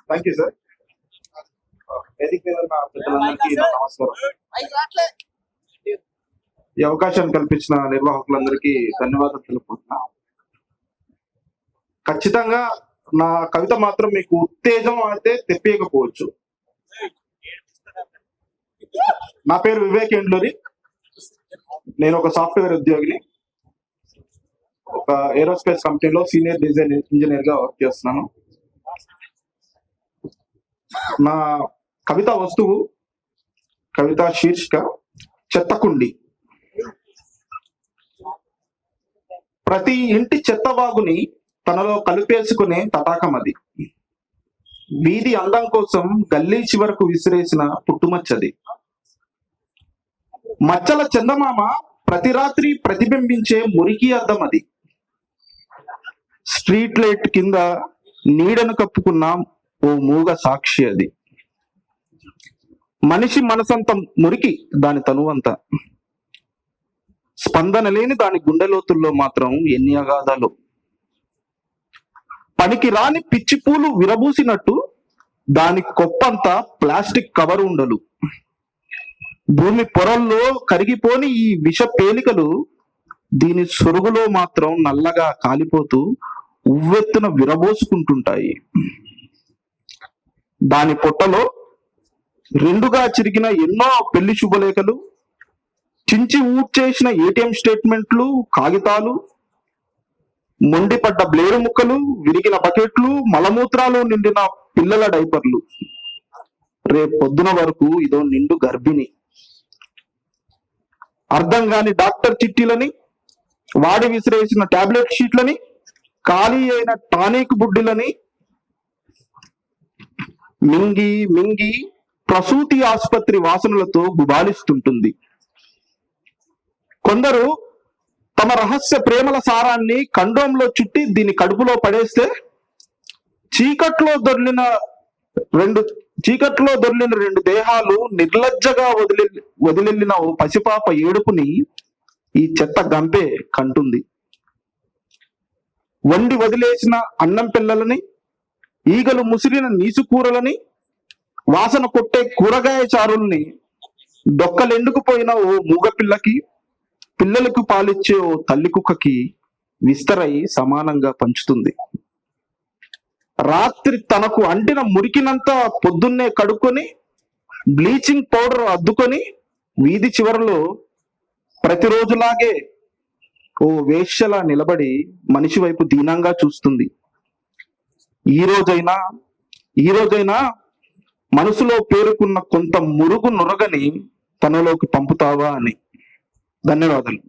Thank you sir. వేదిక మీద ఉన్న పెద్దలందరికీ నా నమస్కారం. ఈ అవకాశాన్ని కల్పించిన నిర్వాహకులందరికీ ధన్యవాదాలు తెలుపుకుంటున్నా. ఖచ్చితంగా నా కవిత మాత్రం మీకు ఉత్తేజం అయితే తెప్పేయకపోవచ్చు. నా పేరు వివేక్ ఎండ్లూరి. నేను ఒక సాఫ్ట్వేర్ ఉద్యోగిని. ఒక ఏరోస్పేస్ కంపెనీలో సీనియర్ డిజైన్ ఇంజనీర్ గా వర్క్ చేస్తున్నాను. నా కవిత వస్తువు, కవిత శీర్షిక చెత్తకుండి. ప్రతి ఇంటి చెత్తవాగుని తనలో కలిపేసుకునే తటాకం అది. వీధి అందం కోసం గల్లీ చివరకు విసిరేసిన పుట్టుమచ్చది. మచ్చల చందమామ ప్రతి రాత్రి ప్రతిబింబించే మురికి అద్దం అది. స్ట్రీట్ లైట్ కింద నీడను కప్పుకున్న ఓ మూగ సాక్షి అది. మనిషి మనసంత మురికి దాని తనువంతా. స్పందన లేని దాని గుండెలోతుల్లో మాత్రం ఎన్ని అగాధాలు. పనికి రాని పిచ్చి పూలు విరబూసినట్టు దాని కొప్పంతా ప్లాస్టిక్ కవర్ ఉండలు. భూమి పొరల్లో కరిగిపోని ఈ విష పేలికలు దీని సొరుగులో మాత్రం నల్లగా కాలిపోతూ ఉవ్వెత్తున విరబోసుకుంటుంటాయి. దాని పొట్టలో రెండుగా చిరిగిన ఎన్నో పెళ్లి శుభలేఖలు, చించి ఊడ్చేసిన ఏటీఎం స్టేట్మెంట్లు, కాగితాలు, మొండిపడ్డ బ్లేడు ముక్కలు, విరిగిన బకెట్లు, మలమూత్రాలు నిండిన పిల్లల డైపర్లు. రేపొద్దున వరకు ఇదో నిండు గర్భిణి. అర్థం కాని డాక్టర్ చిట్టీలని, వాడి విసిరేసిన టాబ్లెట్ షీట్లని, ఖాళీ అయిన టానిక్ బుడ్డిలని మింగి మింగి ప్రసూతి ఆసుపత్రి వాసనలతో గుబాలిస్తుంటుంది. కొందరు తమ రహస్య ప్రేమల సారాన్ని కండోంలో చుట్టి దీని కడుపులో పడేస్తే చీకట్లో దొర్లిన రెండు దేహాలు నిర్లజ్జగా వదిలెళ్ళిన ఓ పసిపాప ఏడుపుని ఈ చెత్త గంపే కంటుంది. వండి వదిలేసిన అన్నం పిల్లలని, ఈగలు ముసిరిన నీసుకూరలని, వాసన కొట్టే కూరగాయ చారుల్ని డొక్కలెండుకుపోయిన ఓ మూగపిల్లకి, పిల్లలకు పాలిచ్చే ఓ తల్లి కుక్కకి విస్తరై సమానంగా పంచుతుంది. రాత్రి తనకు అంటిన మురికినంతా పొద్దున్నే కడుక్కొని బ్లీచింగ్ పౌడర్ అద్దుకొని వీధి చివరలో ప్రతిరోజులాగే ఓ వేశ్యలా నిలబడి మనిషి వైపు దీనంగా చూస్తుంది. ఈ రోజైనా మనసులో పేరుకున్న కొంత మురుగు నురగని తనలోకి పంపుతావా అని. ధన్యవాదాలు.